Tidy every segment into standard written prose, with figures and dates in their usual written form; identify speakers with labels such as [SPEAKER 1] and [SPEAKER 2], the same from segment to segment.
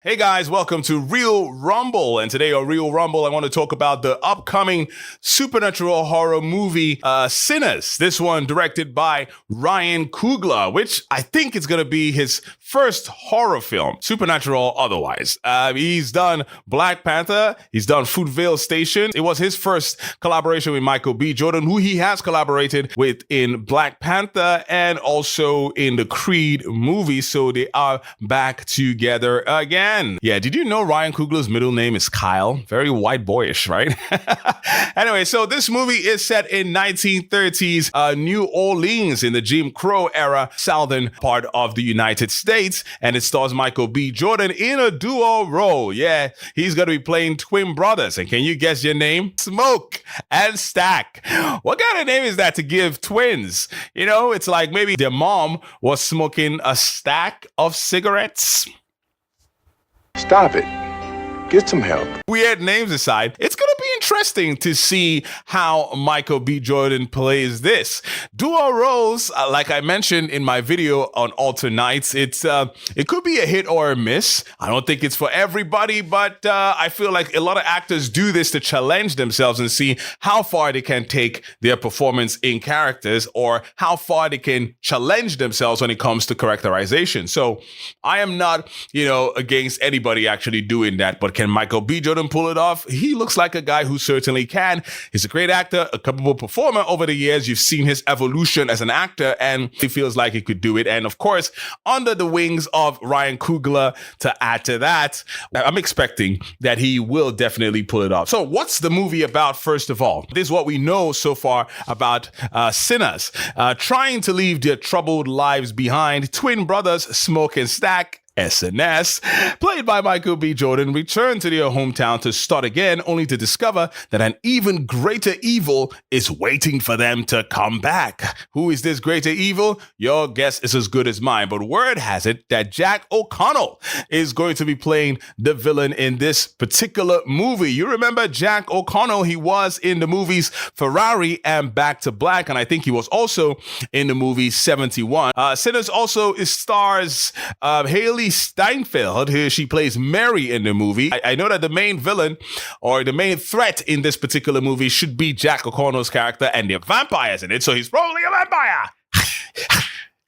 [SPEAKER 1] Hey guys, welcome to Real Rumble. And today on Real Rumble, I want to talk about the upcoming supernatural horror movie, Sinners. This one directed by Ryan Coogler, which I think is going to be his first horror film, supernatural otherwise. He's done Black Panther. He's done Fruitvale Station. It was his first collaboration with Michael B. Jordan, who he has collaborated with in Black Panther and also in the Creed movie. So they are back together again. Yeah, did you know Ryan Coogler's middle name is Kyle? Very white boyish, right? Anyway, so this movie is set in 1930s New Orleans in the Jim Crow era, southern part of the United States, and it stars Michael B. Jordan in a duo role. Yeah, he's going to be playing twin brothers, and can you guess your name? Smoke and Stack. What kind of name is that to give twins? You know, it's like maybe their mom was smoking a stack of cigarettes.
[SPEAKER 2] Stop it. Get some help.
[SPEAKER 1] Weird names aside, it's going to be interesting to see how Michael B. Jordan plays this. Duo roles, like I mentioned in my video on Alternights, it could be a hit or a miss. I don't think it's for everybody, but I feel like a lot of actors do this to challenge themselves and see how far they can take their performance in characters or how far they can challenge themselves when it comes to characterization. So I am not, against anybody actually doing that, but can Michael B. Jordan pull it off? He looks like a guy who certainly can. He's a great actor, a capable performer. Over the years, you've seen his evolution as an actor, and he feels like he could do it. And of course, under the wings of Ryan Coogler to add to that, I'm expecting that he will definitely pull it off. So what's the movie about, first of all? This is what we know so far about sinners. Trying to leave their troubled lives behind, twin brothers Smoke and Stack, SNS, played by Michael B. Jordan, return to their hometown to start again, only to discover that an even greater evil is waiting for them to come back. Who is this greater evil? Your guess is as good as mine, but word has it that Jack O'Connell is going to be playing the villain in this particular movie. You remember Jack O'Connell? He was in the movies Ferrari and Back to Black, and I think he was also in the movie 71. Sinners also stars Hailee Steinfeld. Here she plays Mary in the movie. I know that the main villain or the main threat in this particular movie should be Jack O'Connell's character, and they're vampires in it, so he's probably a vampire.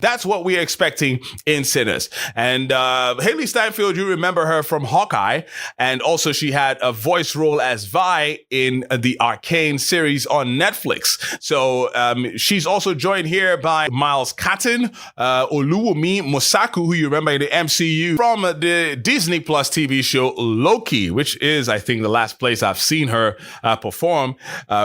[SPEAKER 1] That's what we're expecting in Sinners. And Hailee Steinfeld, you remember her from Hawkeye, and also she had a voice role as Vi in the Arcane series on Netflix. So she's also joined here by Miles Catton, Wunmi Mosaku, who you remember in the MCU from the Disney Plus TV show Loki, which is, I think, the last place I've seen her perform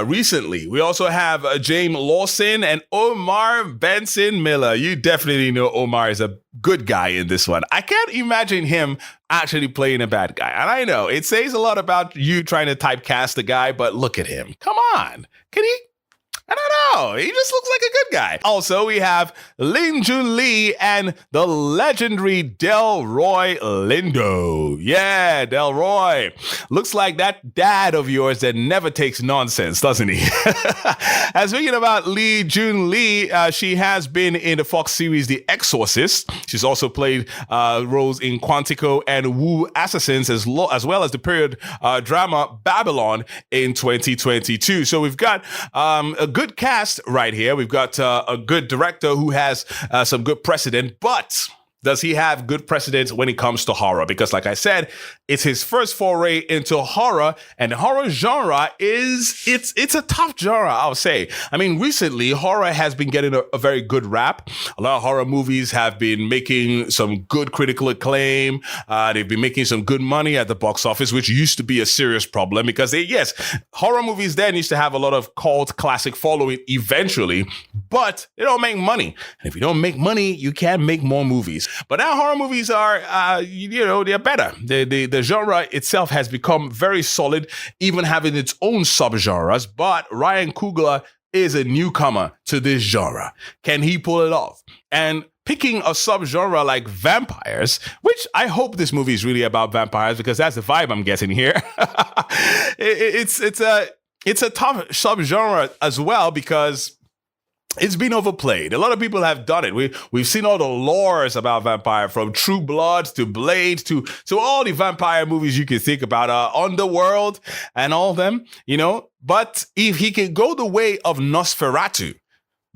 [SPEAKER 1] recently. We also have Jayme Lawson and Omar Benson Miller. You definitely know Omar is a good guy in this one. I can't imagine him actually playing a bad guy. And I know it says a lot about you trying to typecast the guy, but look at him. Come on. Can he? I don't know. He just looks like a good guy. Also, we have Li Jun Li and the legendary Delroy Lindo. Yeah, Delroy. Looks like that dad of yours that never takes nonsense, doesn't he? And speaking about Li Jun Li, she has been in the Fox series The Exorcist. She's also played roles in Quantico and Wu Assassins, as well as the period drama Babylon in 2022. So we've got a good cast right here. We've got a good director who has some good precedent, but does he have good precedence when it comes to horror? Because like I said, it's his first foray into horror, and the horror genre it's a tough genre, I'll say. I mean, recently, horror has been getting a very good rap. A lot of horror movies have been making some good critical acclaim. They've been making some good money at the box office, which used to be a serious problem because horror movies then used to have a lot of cult classic following eventually, but they don't make money. And if you don't make money, you can't make more movies. But now horror movies are, they're better. The genre itself has become very solid, even having its own subgenres. But Ryan Coogler is a newcomer to this genre. Can he pull it off? And picking a subgenre like vampires, which I hope this movie is really about vampires because that's the vibe I'm getting here. It's a tough subgenre as well because it's been overplayed. A lot of people have done it. We've seen all the lores about vampire, from True Blood to Blade to all the vampire movies you can think about, Underworld and all of them, But if he can go the way of Nosferatu,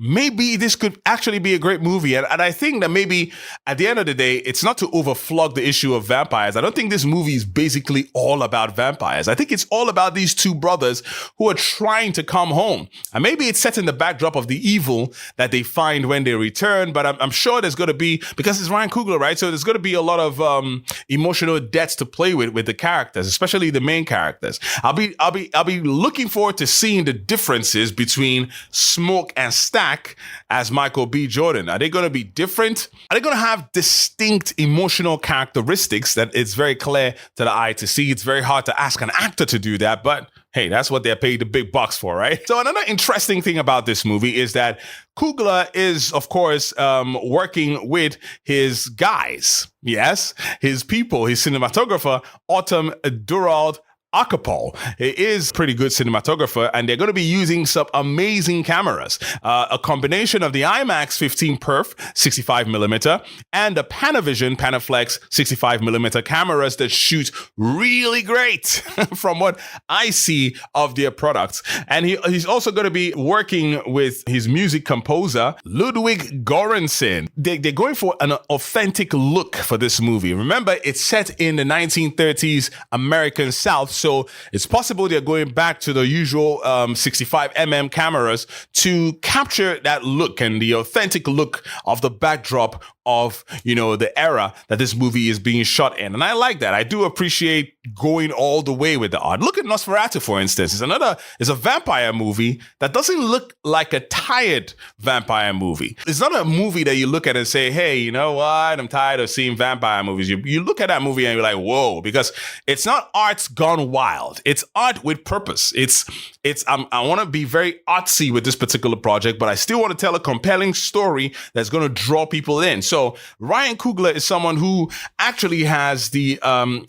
[SPEAKER 1] maybe this could actually be a great movie. And I think that maybe at the end of the day, it's not to overflog the issue of vampires. I don't think this movie is basically all about vampires. I think it's all about these two brothers who are trying to come home. And maybe it's set in the backdrop of the evil that they find when they return. But I'm sure there's going to be, because it's Ryan Coogler, right? So there's going to be a lot of emotional debts to play with the characters, especially the main characters. I'll be looking forward to seeing the differences between Smoke and Stack as Michael B. Jordan. Are they going to be different? Are they going to have distinct emotional characteristics that it's very clear to the eye to see? It's very hard to ask an actor to do that, but hey, that's what they're paid the big bucks for, right? So another interesting thing about this movie is that Coogler is, of course, working with his guys. Yes, his people, his cinematographer, Autumn Durald Akapol. He is a pretty good cinematographer, and they're going to be using some amazing cameras. A combination of the IMAX 15 Perf 65mm and the Panavision Panaflex 65mm cameras that shoot really great from what I see of their products. And he's also going to be working with his music composer, Ludwig Göransson. They're going for an authentic look for this movie. Remember, it's set in the 1930s American South, so it's possible they're going back to the usual 65mm cameras to capture that look and the authentic look of the backdrop of, the era that this movie is being shot in. And I like that. I do appreciate going all the way with the art. Look at Nosferatu, for instance. It's a vampire movie that doesn't look like a tired vampire movie. It's not a movie that you look at and say, hey, you know what? I'm tired of seeing vampire movies. You look at that movie and you're like, whoa, because it's not art gone wild. It's art with purpose. I want to be very artsy with this particular project, but I still want to tell a compelling story that's going to draw people in. So Ryan Coogler is someone who actually has the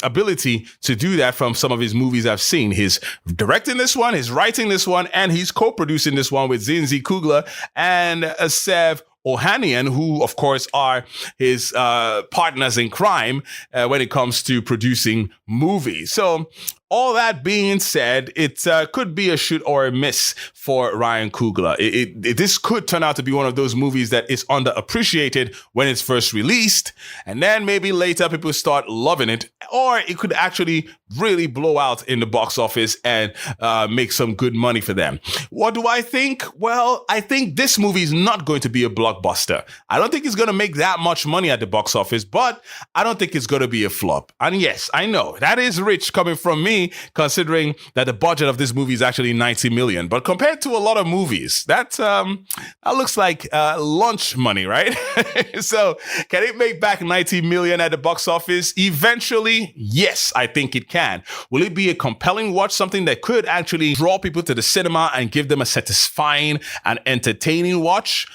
[SPEAKER 1] ability to do that from some of his movies I've seen. He's directing this one, he's writing this one, and he's co-producing this one with Zinzi Coogler and Sev Ohanian, who, of course, are his partners in crime when it comes to producing movies. So all that being said, it could be a shoot or a miss for Ryan Coogler. This could turn out to be one of those movies that is underappreciated when it's first released, and then maybe later people start loving it, or it could actually really blow out in the box office and make some good money for them. What do I think? Well, I think this movie is not going to be a blockbuster. I don't think it's going to make that much money at the box office, but I don't think it's going to be a flop. And yes, I know that is rich coming from me, considering that the budget of this movie is actually 90 million. But compared to a lot of movies, that looks like lunch money, right? So can it make back 90 million at the box office? Eventually, yes, I think it can. Will it be a compelling watch, something that could actually draw people to the cinema and give them a satisfying and entertaining watch?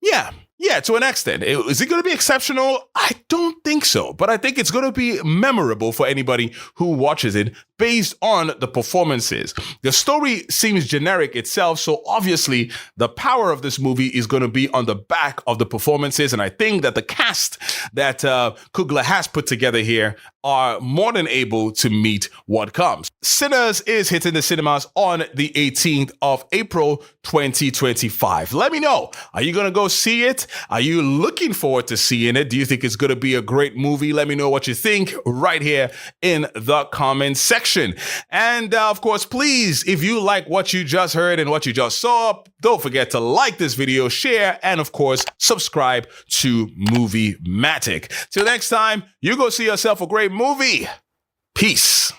[SPEAKER 1] Yeah, to an extent. Is it going to be exceptional? I don't think so, but I think it's going to be memorable for anybody who watches it based on the performances. The story seems generic itself, so obviously the power of this movie is going to be on the back of the performances, and I think that the cast that Coogler has put together here are more than able to meet what comes. Sinners is hitting the cinemas on the 18th of April, 2025. Let me know. Are you going to go see it? Are you looking forward to seeing it? Do you think it's going to be a great movie? Let me know what you think right here in the comment section. And of course, please, if you like what you just heard and what you just saw, don't forget to like this video, share, and of course, subscribe to Movie Matic. Till next time, you go see yourself a great movie. Peace.